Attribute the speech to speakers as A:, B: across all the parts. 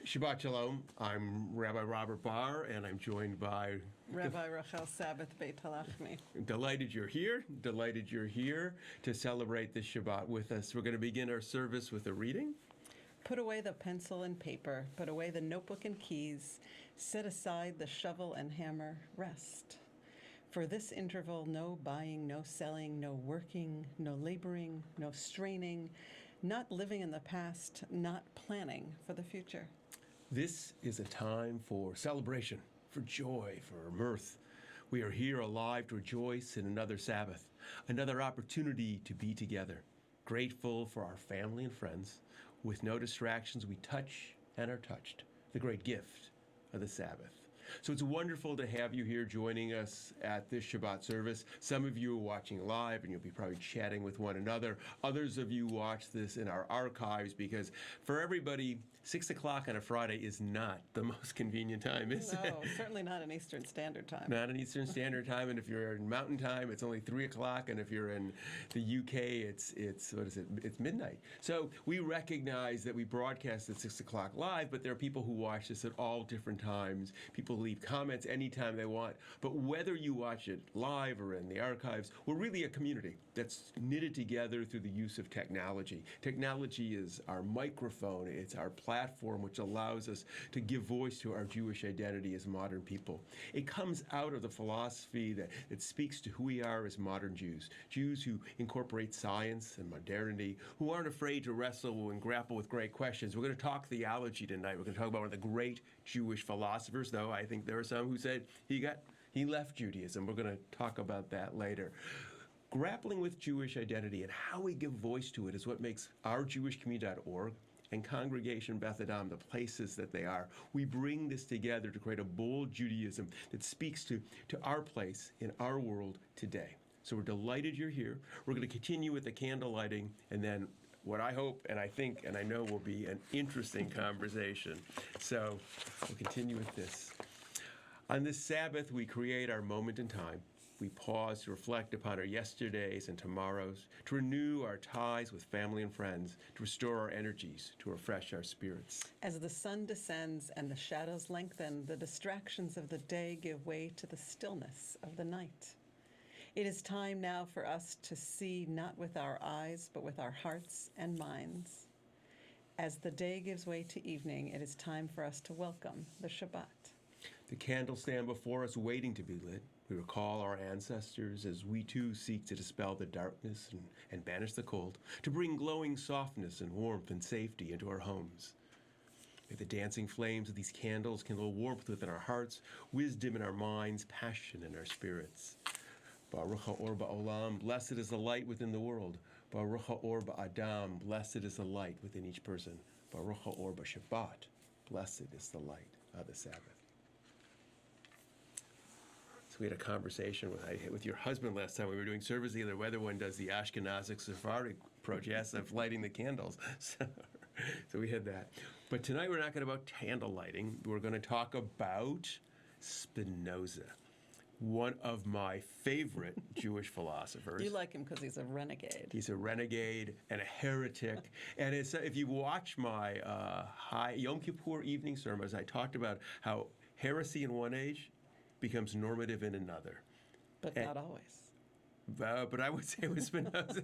A: Shabbat Shalom. I'm Rabbi Robert Barr, and I'm joined by
B: Rabbi Rachel Sabbath Beit Halachmi.
A: Delighted you're here. Delighted you're here to celebrate this Shabbat with us. We're going to begin our service with a reading.
B: Put away the pencil and paper, put away the notebook and keys, set aside the shovel and hammer, rest. For this interval, no buying, no selling, no working, no laboring, no straining, not living in the past, not planning for the future.
A: This is a time for celebration, for joy, for mirth. We are here alive to rejoice in another Sabbath, another opportunity to be together, grateful for our family and friends. With no distractions, we touch and are touched, the great gift of the Sabbath. So it's wonderful to have you here joining us at this Shabbat service. Some of you are watching live, and you'll be probably chatting with one another. Others of you watch this in our archives, because for everybody, 6 o'clock on a Friday is not the most convenient time, is it?
B: No, certainly not an Eastern Standard Time.
A: Not an Eastern Standard Time, and if you're in Mountain Time, it's only 3 o'clock, and if you're in the UK, it's what is it? It's midnight. So we recognize that we broadcast at 6 o'clock live, but there are people who watch this at all different times. People leave comments anytime they want. But whether you watch it live or in the archives, we're really a community that's knitted together through the use of technology. Technology is our microphone. It's our platform, which allows us to give voice to our Jewish identity as modern people. It comes out of the philosophy that speaks to who we are as modern Jews. Jews who incorporate science and modernity, who aren't afraid to wrestle and grapple with great questions. We're going to talk theology tonight. We're going to talk about one of the great Jewish philosophers, though I think there are some who said he left Judaism. We're going to talk about that later. Grappling with Jewish identity and how we give voice to it is what makes our JewishCommunity.org and Congregation Beth Adam the places that they are. We bring this together to create a bold Judaism that speaks to our place in our world today. So we're delighted you're here. We're going to continue with the candle lighting, and then what I hope and I think and I know will be an interesting conversation. So we'll continue with this. On this Sabbath, we create our moment in time. We pause to reflect upon our yesterdays and tomorrows, to renew our ties with family and friends, to restore our energies, to refresh our spirits.
B: As the sun descends and the shadows lengthen, the distractions of the day give way to the stillness of the night. It is time now for us to see not with our eyes, but with our hearts and minds. As the day gives way to evening, it is time for us to welcome the Shabbat.
A: The candles stand before us waiting to be lit. We recall our ancestors as we too seek to dispel the darkness and banish the cold, to bring glowing softness and warmth and safety into our homes. May the dancing flames of these candles kindle warmth within our hearts, wisdom in our minds, passion in our spirits. Baruch ha'or ba'olam, blessed is the light within the world. Baruch ha'or ba'adam, blessed is the light within each person. Baruch ha'or ba'Shabbat, blessed is the light of the Sabbath. So we had a conversation with your husband last time we were doing service together, whether one does the Ashkenazic Sephardic approach, yes, of lighting the candles. So we had that. But tonight we're not going to talk about candle lighting. We're going to talk about Spinoza, one of my favorite Jewish philosophers.
B: You like him because he's a renegade.
A: He's a renegade and a heretic. And it's, if you watch my Yom Kippur evening sermons, I talked about how heresy in one age becomes normative in another.
B: But not always.
A: But I would say with Spinoza,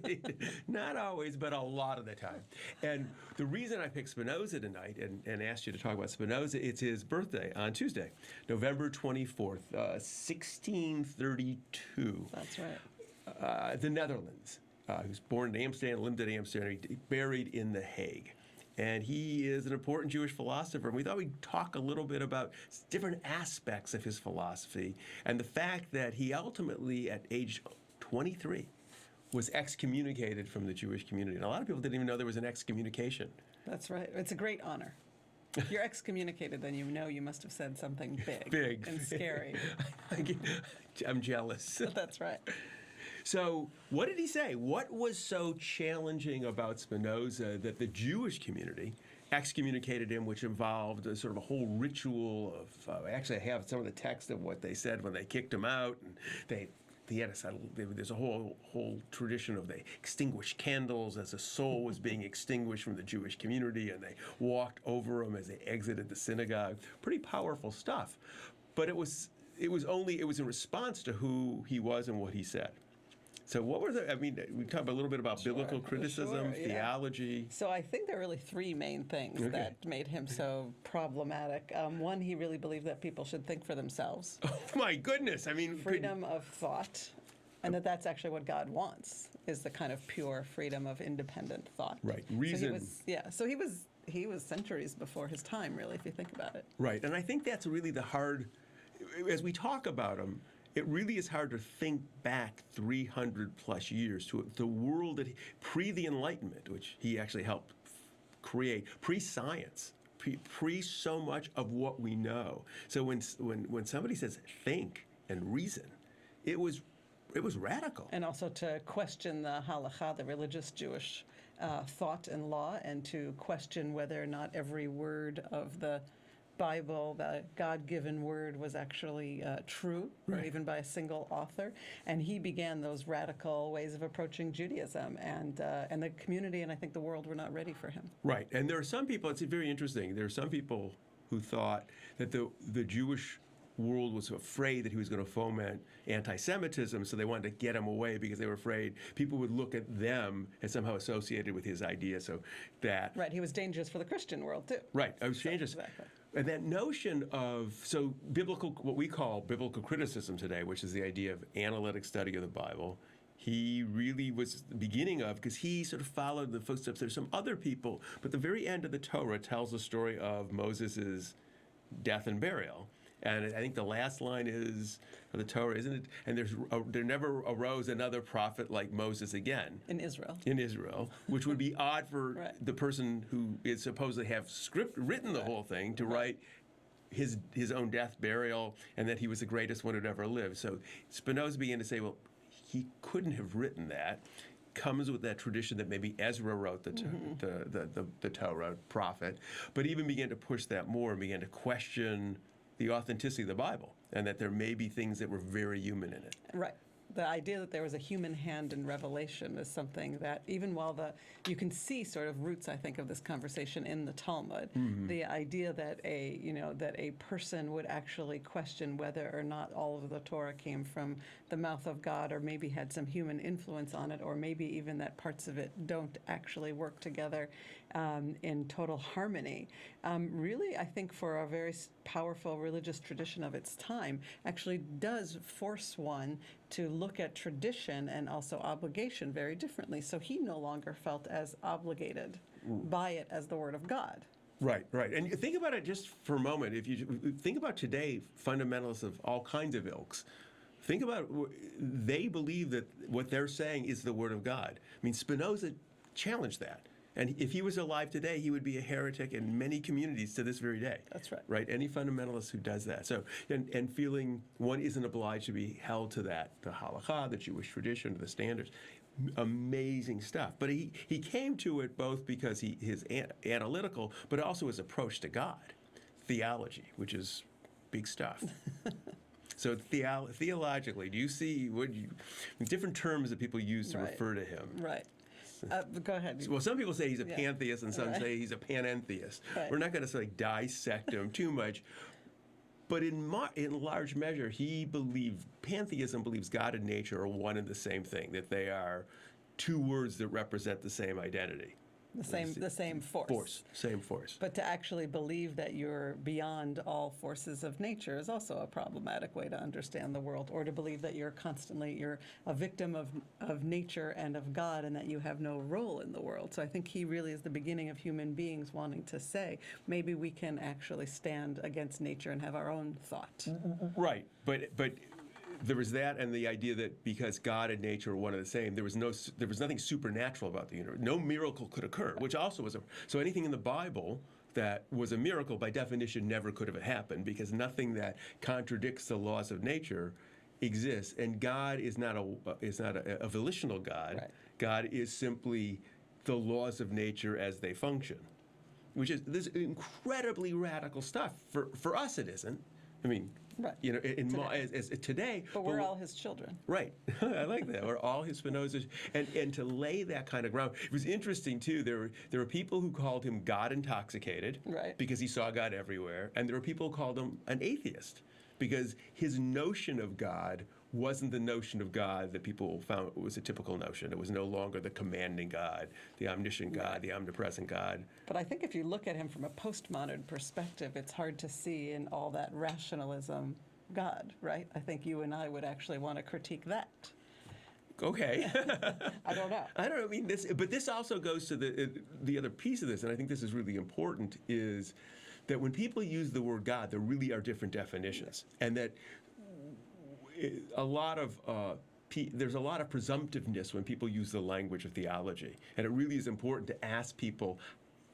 A: not always, but a lot of the time. And the reason I picked Spinoza tonight and asked you to talk about Spinoza, it's his birthday on Tuesday, November 24th, 1632.
B: That's right.
A: The Netherlands. He was born in Amsterdam, lived in Amsterdam, buried in The Hague. And he is an important Jewish philosopher. And we thought we'd talk a little bit about different aspects of his philosophy and the fact that he ultimately, at age 23, was excommunicated from the Jewish community. And a lot of people didn't even know there was an excommunication.
B: That's right. It's a great honor. If you're excommunicated, then you know you must have said something big and scary.
A: I'm jealous.
B: That's right.
A: So what did he say? What was so challenging about Spinoza that the Jewish community excommunicated him, which involved a sort of a whole ritual of, actually I have some of the text of what they said when they kicked him out, and they there's a whole tradition of they extinguished candles as a soul was being extinguished from the Jewish community, and they walked over them as they exited the synagogue. Pretty powerful stuff, but it was in response to who he was and what he said. So what were we talked a little bit about biblical criticism, theology.
B: So I think there are really three main things that made him so problematic. One, he really believed that people should think for themselves.
A: Oh my goodness,
B: freedom of thought, and that's actually what God wants, is the kind of pure freedom of independent thought.
A: Right, reason.
B: So he was centuries before his time, really, if you think about it.
A: Right, and I think that's really the hard, as we talk about him, it really is hard to think back 300 plus years to the world that pre the Enlightenment, which he actually helped create, pre-science, pre so much of what we know. So when somebody says think and reason, it was radical.
B: And also to question the halakha, the religious Jewish thought and law, and to question whether or not every word of the Bible, the God-given word, was actually true, or even by a single author. And he began those radical ways of approaching Judaism, and the community and I think the world were not ready for him.
A: Right, and there are some people, it's very interesting, there are some people who thought that the Jewish world was afraid that he was going to foment anti-Semitism, so they wanted to get him away because they were afraid people would look at them as somehow associated with his idea. So that
B: he was dangerous for the Christian world too.
A: Right, I was dangerous.
B: Exactly.
A: And that notion of what we call biblical criticism today, which is the idea of analytic study of the Bible, he really was the beginning of, because he sort of followed the footsteps. There's some other people, but the very end of the Torah tells the story of Moses' death and burial. And I think the last line is of the Torah, isn't it? And there never arose another prophet like Moses again.
B: In Israel.
A: Which would be odd for the person who is supposedly have written the whole thing to write his own death, burial, and that he was the greatest one who'd ever lived. So Spinoza began to say, well, he couldn't have written that. Comes with that tradition that maybe Ezra wrote the Torah prophet, but even began to push that more and began to question the authenticity of the Bible, and that there may be things that were very human in it.
B: Right. The idea that there was a human hand in Revelation is something that, even while you can see sort of roots, I think, of this conversation in the Talmud. Mm-hmm. The idea that a person would actually question whether or not all of the Torah came from the mouth of God, or maybe had some human influence on it, or maybe even that parts of it don't actually work together in total harmony. Really, I think for a very powerful religious tradition of its time, actually does force one to look at tradition and also obligation very differently. So he no longer felt as obligated by it as the Word of God.
A: Right. And you think about it just for a moment. If you think about today, fundamentalists of all kinds of ilks, think about, they believe that what they're saying is the Word of God. I mean, Spinoza challenged that. And if he was alive today, he would be a heretic in many communities to this very day.
B: That's right.
A: Right? Any fundamentalist who does that. So, and feeling one isn't obliged to be held to that, the halakha, the Jewish tradition, the standards. Amazing stuff. But he came to it both because his analytical, but also his approach to God. Theology, which is big stuff. So theologically, do you see different terms that people use to refer to him?
B: Right. Go ahead.
A: Well, some people say he's a pantheist, and some say he's a panentheist.
B: Right.
A: We're not going to dissect him too much, but in large measure, pantheism believes God and nature are one and the same thing, that they are two words that represent the same identity.
B: The same force.
A: Same force.
B: But to actually believe that you're beyond all forces of nature is also a problematic way to understand the world, or to believe that you're a victim of nature and of God, and that you have no role in the world. So I think he really is the beginning of human beings wanting to say, maybe we can actually stand against nature and have our own thought.
A: Right, but there was that, and the idea that because God and nature are one and the same, there was nothing supernatural about the universe. No miracle could occur, which also was so anything in the Bible that was a miracle by definition never could have happened, because nothing that contradicts the laws of nature exists. And God is not a volitional God.
B: Right.
A: God is simply the laws of nature as they function, which is this incredibly radical stuff. For us, it isn't. I mean,
B: Right.
A: you know, as today.
B: But we're all his children.
A: Right. I like that. We're all his Spinozas. And to lay that kind of ground, it was interesting, too. There were people who called him God intoxicated
B: Right.
A: because he saw God everywhere. And there were people who called him an atheist because his notion of God wasn't the notion of God that people found was a typical notion. It was no longer the commanding God, the omniscient God, the omnipresent God.
B: But I think if you look at him from a postmodern perspective, it's hard to see in all that rationalism God, right? I think you and I would actually want to critique that.
A: Okay.
B: I don't know.
A: I don't know. I mean, this also goes to the other piece of this, and I think this is really important, is that when people use the word God, there really are different definitions, and that there's a lot of presumptiveness when people use the language of theology, and it really is important to ask people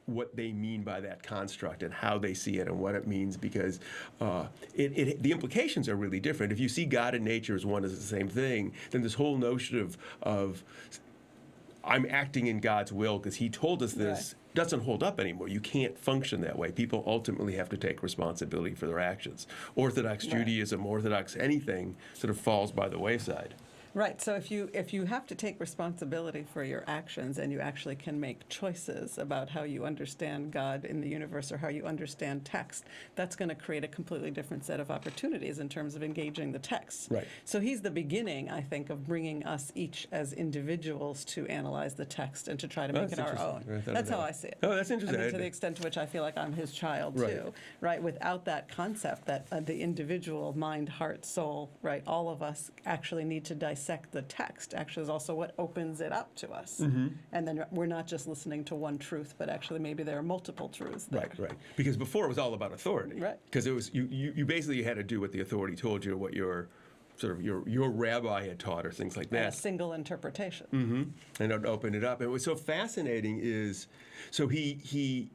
A: what they mean by that construct and how they see it and what it means, because the implications are really different. If you see God and nature as one as the same thing, then this whole notion of I'm acting in God's will because he told us this doesn't hold up anymore. You can't function that way. People ultimately have to take responsibility for their actions. Orthodox Judaism, Orthodox anything sort of falls by the wayside.
B: Right. So if you have to take responsibility for your actions and you actually can make choices about how you understand God in the universe or how you understand text, that's going to create a completely different set of opportunities in terms of engaging the text.
A: Right.
B: So he's the beginning, I think, of bringing us each as individuals to analyze the text and to try to make it our own.
A: Right,
B: That's how I see it.
A: Oh, that's interesting.
B: I mean, to the extent to which I feel like I'm his child too, right? Without that concept that the individual mind, heart, soul, right? All of us actually need to dissect the text. Actually, is also what opens it up to us, and then we're not just listening to one truth, but actually maybe there are multiple truths there.
A: Right. Because before it was all about authority.
B: Right.
A: Because it was you basically had to do what the authority told you, what your sort of your rabbi had taught, or things like that.
B: And a single interpretation.
A: And it opened it up. And what's so fascinating is, so he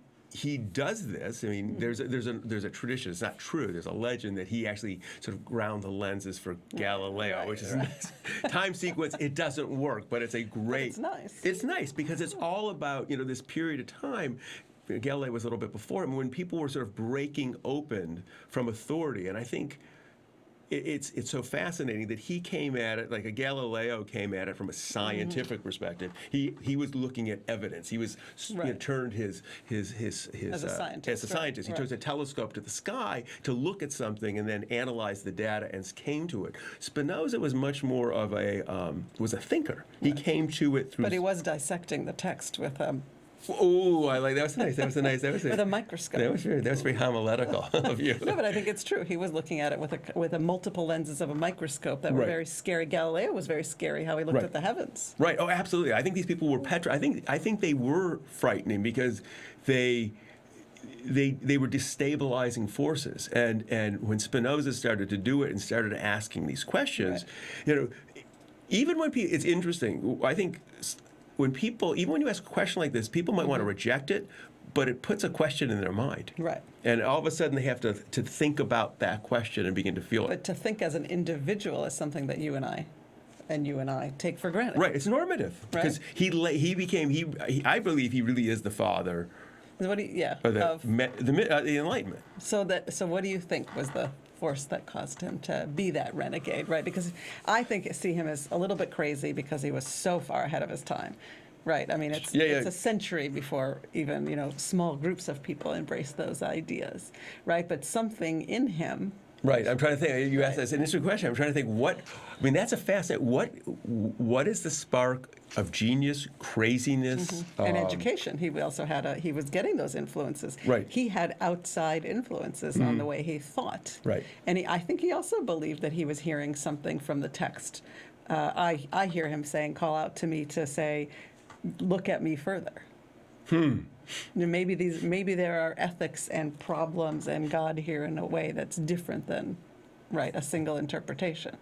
A: does this. I mean, there's a tradition. It's not true. There's a legend that he actually sort of ground the lenses for Galileo, which is time sequence. It doesn't work, but it's a great.
B: It's nice.
A: It's nice because it's all about this period of time. Galileo was a little bit before him, when people were sort of breaking open from authority, and I think. It's so fascinating that he came at it like a Galileo came at it from a scientific perspective. He was looking at evidence. He was turned his
B: as a scientist.
A: He took a telescope to the sky to look at something and then analyze the data and came to it. Spinoza was much more of a thinker. He came to it through.
B: But he was dissecting the text with
A: Oh, I like that. Was nice. That was nice. That was
B: with a microscope.
A: That was very homiletical of you.
B: No, but I think it's true. He was looking at it with a multiple lenses of a microscope that were very scary. Galileo was very scary how he looked at the heavens.
A: Right. Oh, absolutely. I think these people were I think they were frightening because they were destabilizing forces. And when Spinoza started to do it and started asking these questions, even when people, it's interesting. I think. Even when you ask a question like this, people might want to reject it, but it puts a question in their mind.
B: Right.
A: And all of a sudden they have to think about that question and begin to feel it.
B: But to think as an individual is something that you and I take for granted.
A: Right. It's normative.
B: Right.
A: Because I believe he really is the father
B: of
A: the Enlightenment.
B: So what do you think was the force that caused him to be that renegade, right? Because I see him as a little bit crazy because he was so far ahead of his time, right? I mean, it's a century before even, small groups of people embraced those ideas, right? But something in him.
A: Right. I'm trying to think. You asked that's an interesting question. I'm trying to think that's a fascinating. What is the spark of genius, craziness,
B: and education? He also he was getting those influences.
A: Right.
B: He had outside influences on the way he thought.
A: Right.
B: And I think he also believed that he was hearing something from the text. I hear him saying, "Call out to me to say, look at me further." Maybe there are ethics and problems and God here in a way that's different than, a single interpretation.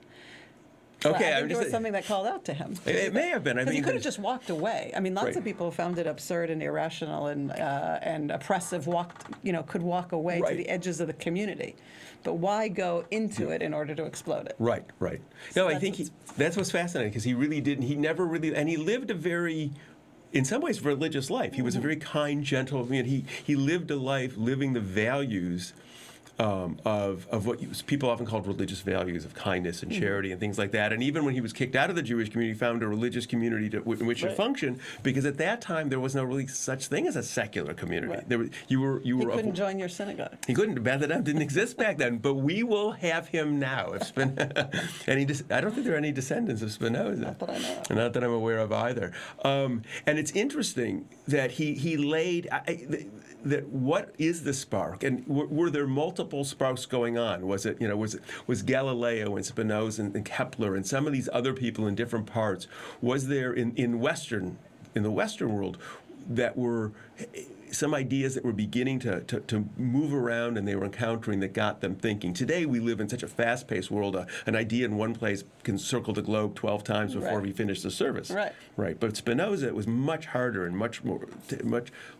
B: So
A: Okay,
B: I think there was something that called out to him.
A: It may have been.
B: Because he could have just walked away. I mean, lots of people who found it absurd and irrational and oppressive could walk away to the edges of the community. But why go into it in order to explode it?
A: Right.
B: So
A: No, I think that's what's fascinating because he really didn't. He never really, and he lived a very. In some ways, religious life. He was a very kind, gentle. He lived a life living the values of what people often called religious values of kindness and charity and things like that. And even when he was kicked out of the Jewish community, he found a religious community in which to function, because at that time there was no really such thing as a secular community.
B: Right.
A: You
B: He
A: were
B: couldn't join your synagogue.
A: He couldn't. Beth didn't exist back then, but we will have him now. If and I don't think there are any descendants of Spinoza.
B: Not that I know of.
A: Not that I'm aware of either. And it's interesting that he laid that what is the spark, and were there multiple sparks going on? Was it was Galileo and Spinoza and Kepler and some of these other people in different parts? Was there in the Western world that were some ideas that were beginning to move around and they were encountering that got them thinking? Today we live in such a fast-paced world. An idea in one place can circle the globe 12 times before we finish the service. Right. But Spinoza, it was much harder and much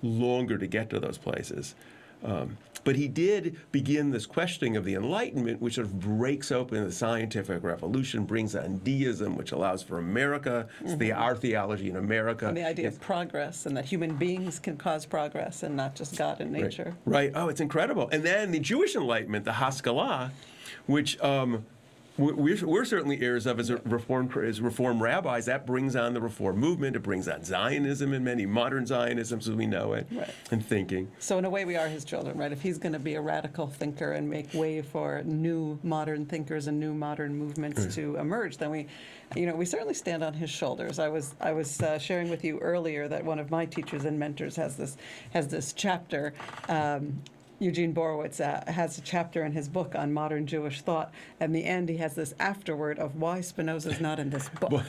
A: longer to get to those places. But he did begin this questioning of the Enlightenment, which sort of breaks open the scientific revolution, brings on deism, which allows for America, our theology in America.
B: And the idea of progress, and that human beings can cause progress and not just God and nature.
A: Right. Oh, it's incredible. And then the Jewish Enlightenment, the Haskalah, which we're certainly heirs of as Reform rabbis. That brings on the Reform movement. It brings on Zionism and many modern Zionisms as we know it, and thinking.
B: So in a way, we are his children, right? If he's going to be a radical thinker and make way for new modern thinkers and new modern movements to emerge, then we certainly stand on his shoulders. I was sharing with you earlier that one of my teachers and mentors has this chapter. Eugene Borowitz has a chapter in his book on modern Jewish thought. And in the end, he has this afterword of why Spinoza's not in this book,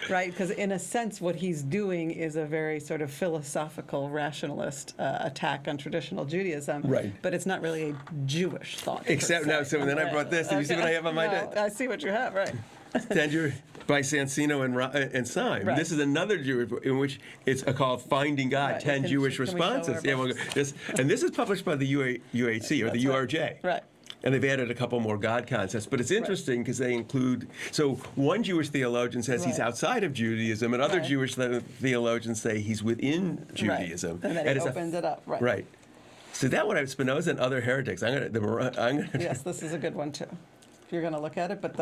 B: right? Because in a sense, what he's doing is a very sort of philosophical, rationalist attack on traditional Judaism.
A: Right.
B: But it's not really a Jewish thought.
A: Except now, so then I brought this. Do you see what I have on my desk?
B: I see what you have, right.
A: By Sansino and Syme.
B: Right.
A: This is another Jewish book in which it's called Finding God, 10 Jewish Responses. This is published by the UHC or the URJ.
B: Right.
A: And they've added a couple more God concepts. But it's interesting because they include, so one Jewish theologian says he's outside of Judaism, and other Jewish theologians say he's within Judaism.
B: And then he opens it up.
A: Right. So that one, Spinoza and other heretics.
B: Yes, this is a good one too. If you're going to look at it, but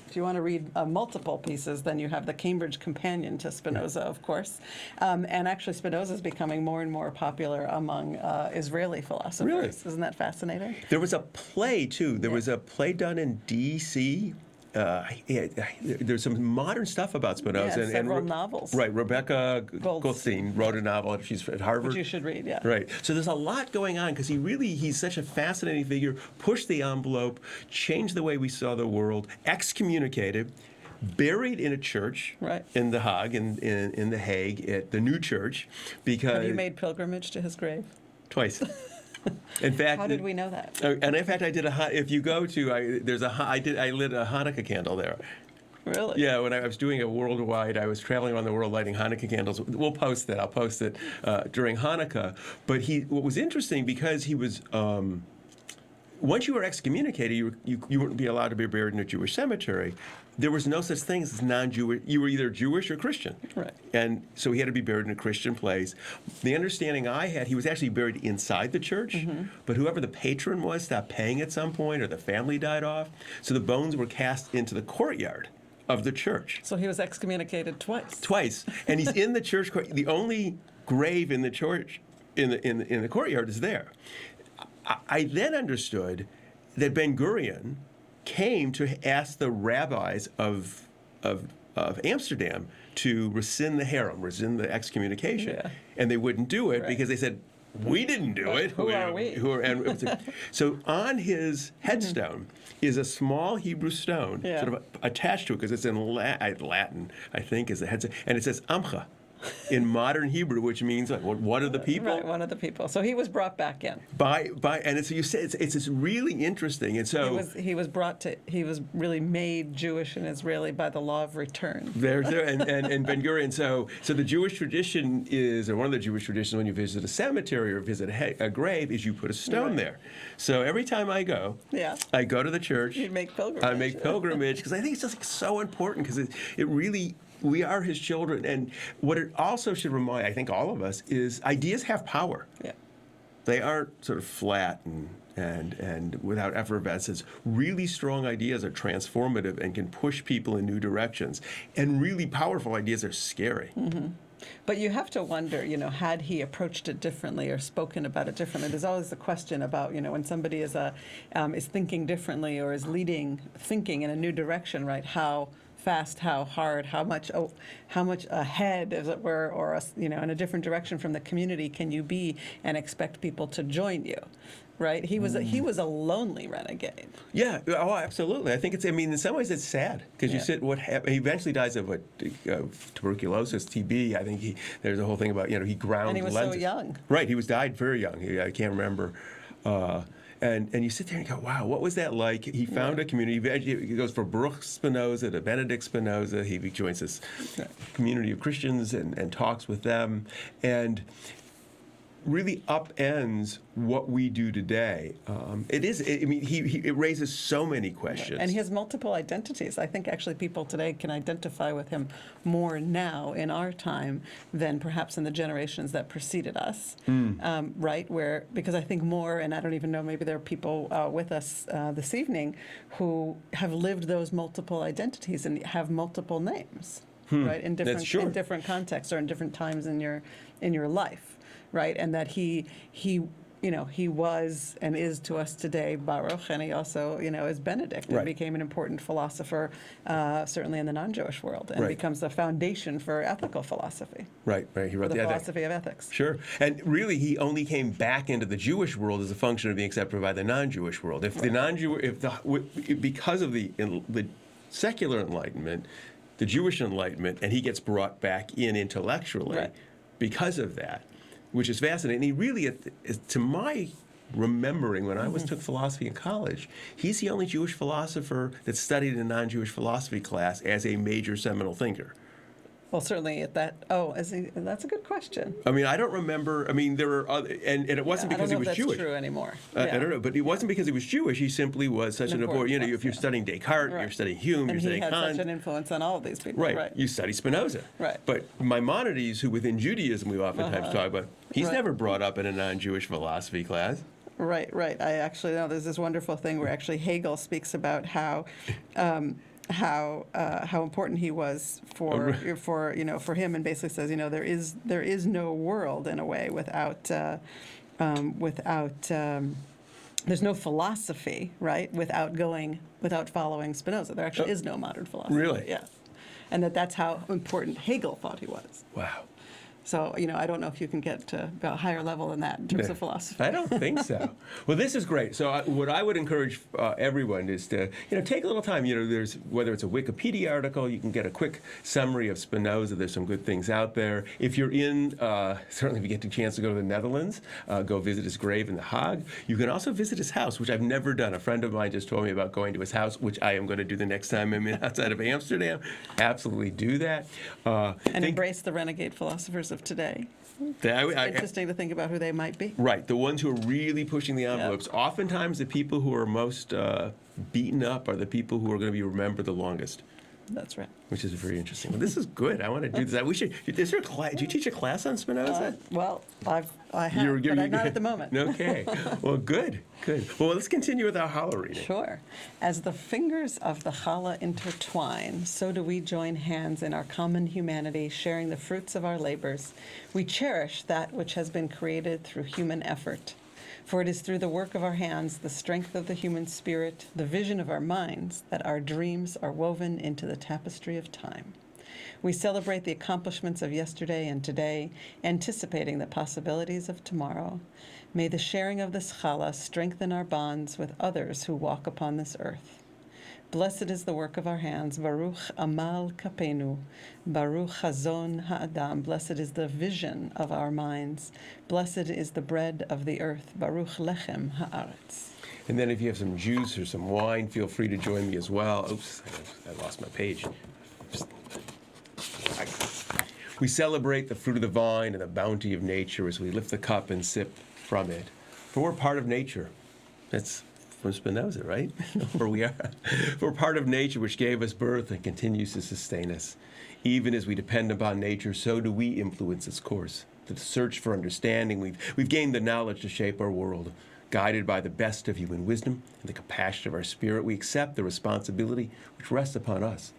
B: if you want to read multiple pieces, then you have the Cambridge Companion to Spinoza, of course. And actually, Spinoza is becoming more and more popular among Israeli philosophers.
A: Really?
B: Isn't that fascinating?
A: There was a play, too. There was a play done in D.C. There's some modern stuff about Spinoza.
B: Yeah, several novels.
A: Right. Rebecca Goldstein wrote a novel. She's at Harvard.
B: Which you should read, yeah.
A: Right. So there's a lot going on because he's such a fascinating figure, pushed the envelope, changed the way we saw the world, excommunicated, buried in a church in The Hague, in The Hague, at the New Church. Because
B: have you made pilgrimage to his grave?
A: Twice. In fact,
B: how did we know that?
A: And in fact, I did if you go to, I lit a Hanukkah candle there.
B: Really?
A: Yeah, when I was doing a worldwide, I was traveling around the world lighting Hanukkah candles. We'll post that. I'll post it during Hanukkah. But what was interesting, because he was, once you were excommunicated, you wouldn't be allowed to be buried in a Jewish cemetery. There was no such thing as non-Jewish. You were either Jewish or Christian.
B: Right.
A: And so he had to be buried in a Christian place. The understanding I had, he was actually buried inside the church, but whoever the patron was stopped paying at some point, or the family died off. So the bones were cast into the courtyard of the church.
B: So he was excommunicated twice.
A: Twice. And he's in the church. The only grave in the church, in the courtyard, is there. I then understood that Ben-Gurion came to ask the rabbis of Amsterdam to rescind the herem, rescind the excommunication, and they wouldn't do it because they said, "We didn't do it.
B: Who are we?"
A: So on his headstone is a small Hebrew stone, sort of attached to it, because it's in Latin, I think, is the headstone, and it says Amcha in modern Hebrew, which means one of the people.
B: Right, one of the people. So he was brought back in.
A: And so you say it's really interesting, and so
B: he was really made Jewish and Israeli by the law of return.
A: And Ben-Gurion. So the Jewish tradition is, or one of the Jewish traditions, when you visit a cemetery or visit a grave, is you put a stone there. So every time I go to the church.
B: You make pilgrimage.
A: I make pilgrimage because I think it's just so important, because it really. We are his children. And what it also should remind, I think, all of us, is ideas have power.
B: Yeah.
A: They aren't sort of flat and without effervescence. Really strong ideas are transformative and can push people in new directions. And really powerful ideas are scary.
B: But you have to wonder, had he approached it differently or spoken about it differently? There's always the question about, when somebody is thinking differently or is leading thinking in a new direction, right? How fast, how hard, how much ahead, as it were, or in a different direction from the community can you be and expect people to join you? Right? He was a lonely renegade.
A: Yeah, oh, absolutely. I think in some ways it's sad because you sit. What happened? He eventually dies of tuberculosis, TB. I think there's a whole thing about he ground
B: And he was
A: lenses.
B: so young.
A: Right, he died very young. I can't remember. And you sit there and go, wow, what was that like? He found a community. He goes from Baruch Spinoza to Benedict Spinoza. He joins this community of Christians and talks with them. And really upends what we do today. It raises so many questions.
B: And he has multiple identities. I think actually people today can identify with him more now in our time than perhaps in the generations that preceded us, right? Because I think more, and I don't even know, maybe there are people with us this evening who have lived those multiple identities and have multiple names, right? In different contexts or in different times in your life. Right, and that he was and is to us today Baruch, and he also, is Benedict, and became an important philosopher, certainly in the non-Jewish world, and becomes the foundation for ethical philosophy.
A: Right. He wrote
B: the philosophy of ethics.
A: Sure, and really, he only came back into the Jewish world as a function of being accepted by the non-Jewish world. Because of the secular Enlightenment, the Jewish Enlightenment, and he gets brought back in intellectually because of that. Which is fascinating. And he really, to my remembering, when I took philosophy in college, he's the only Jewish philosopher that studied in a non-Jewish philosophy class as a major seminal thinker.
B: Well, certainly at that. That's a good question.
A: I don't remember. There are other, and it wasn't because he was Jewish.
B: I don't know if that's true anymore.
A: I don't know, but it wasn't because he was Jewish. He simply was such an important. If you're studying Descartes, you're studying Hume, you're studying Kant.
B: And he had such an influence on all of these people.
A: Right. You study Spinoza.
B: Right.
A: But Maimonides, who within Judaism we oftentimes talk about, he's never brought up in a non-Jewish philosophy class.
B: Right. I actually know there's this wonderful thing where actually Hegel speaks about how important he was for him, and basically says there is no world in a way without there's no philosophy, right, without following Spinoza. There actually is no modern philosophy.
A: Really?
B: Yeah, and that's how important Hegel thought he was.
A: Wow.
B: So, I don't know if you can get to a higher level than that in terms of philosophy.
A: I don't think so. Well, this is great. So what I would encourage everyone is to, take a little time. There's, whether it's a Wikipedia article, you can get a quick summary of Spinoza. There's some good things out there. If you're certainly if you get the chance to go to the Netherlands, go visit his grave in The Hague. You can also visit his house, which I've never done. A friend of mine just told me about going to his house, which I am going to do the next time I'm outside of Amsterdam. Absolutely do that.
B: And embrace the renegade philosophers of today. It's interesting to think about who they might be.
A: Right, the ones who are really pushing the envelopes. Yep. Oftentimes, the people who are most beaten up are the people who are going to be remembered the longest.
B: That's right.
A: Which is very interesting. Well, this is good. I want to do this. We should. Is there a class? Do you teach a class on Spinoza?
B: I have, but not at the moment.
A: Okay. Well, good. Well, let's continue with our challah reading.
B: Sure. As the fingers of the challah intertwine, so do we join hands in our common humanity, sharing the fruits of our labors. We cherish that which has been created through human effort. For it is through the work of our hands, the strength of the human spirit, the vision of our minds, that our dreams are woven into the tapestry of time. We celebrate the accomplishments of yesterday and today, anticipating the possibilities of tomorrow. May the sharing of this challah strengthen our bonds with others who walk upon this earth. Blessed is the work of our hands, Baruch Amal Kapenu, Baruch Chazon Ha'adam. Blessed is the vision of our minds. Blessed is the bread of the earth, Baruch Lechem Ha'aretz.
A: And then if you have some juice or some wine, feel free to join me as well. Oops, I lost my page. We celebrate the fruit of the vine and the bounty of nature as we lift the cup and sip from it. For we're part of nature. That's from Spinoza, right? Where we are. We're part of nature which gave us birth and continues to sustain us. Even as we depend upon nature, so do we influence its course. To the search for understanding, we've gained the knowledge to shape our world. Guided by the best of human wisdom and the compassion of our spirit, we accept the responsibility which rests upon us.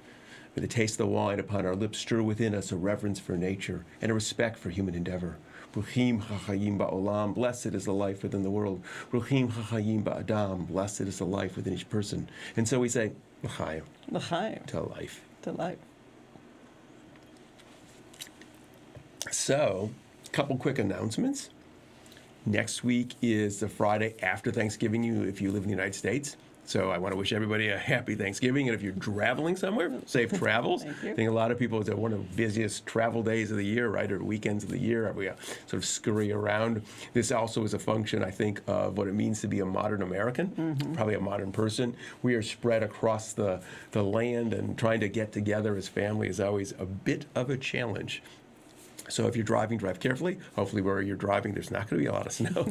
A: May the taste of the wine upon our lips stir within us a reverence for nature and a respect for human endeavor. Ruchim hachayim ba'olam, blessed is the life within the world. Ruchim hachayim ba'adam, blessed is the life within each person. And so we say, l'chaim,
B: L'chaim,
A: to life.
B: to life.
A: So, a couple quick announcements. Next week is the Friday after Thanksgiving, if you live in the United States. So I want to wish everybody a happy Thanksgiving. And if you're traveling somewhere, safe travels.
B: Thank you.
A: I think a lot of people, it's one of the busiest travel days of the year, right, or weekends of the year. We sort of scurry around. This also is a function, I think, of what it means to be a modern American, probably a modern person. We are spread across the land, and trying to get together as family is always a bit of a challenge. So if you're driving, drive carefully. Hopefully where you're driving, there's not going to be a lot of snow.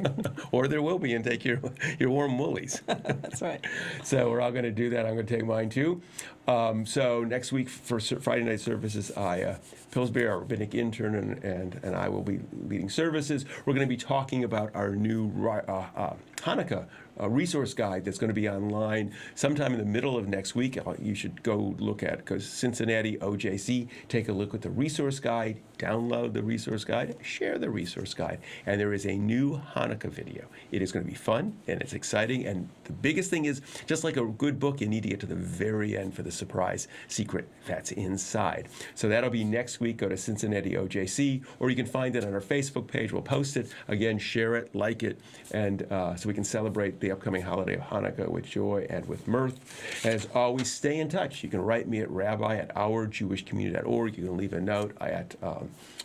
A: Or there will be, and take your warm woolies.
B: That's right.
A: So we're all going to do that. I'm going to take mine too. So next week for Friday night services, Pillsbury, our rabbinic intern, and I will be leading services. We're going to be talking about our new Hanukkah resource guide that's going to be online sometime in the middle of next week. You should go look at it, because Cincinnati OJC, take a look at the resource guide, download the resource guide, share the resource guide. And there is a new Hanukkah video. It is going to be fun, and it's exciting. And the biggest thing is, just like a good book, you need to get to the very end for the surprise secret that's inside. So that'll be next week. Go to Cincinnati OJC, or you can find it on our Facebook page. We'll post it. Again, share it, like it, and so we can celebrate the upcoming holiday of Hanukkah with joy and with mirth. As always, stay in touch. You can write me at rabbi@ourjewishcommunity.org. You can leave a note on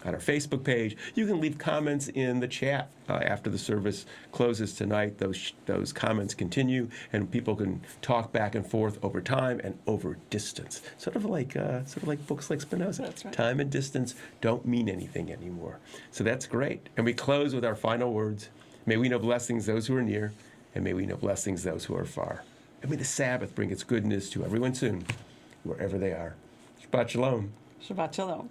A: our Facebook page. You can leave comments in the chat after the service closes tonight. Those comments continue, and people can talk back and forth over time and over distance. Sort of like books like Spinoza.
B: That's right.
A: Time and distance don't mean anything anymore. So that's great. And we close with our final words. May we know blessings those who are near, and may we know blessings those who are far. And may the Sabbath bring its goodness to everyone soon, wherever they are. Shabbat shalom.
B: Shabbat shalom.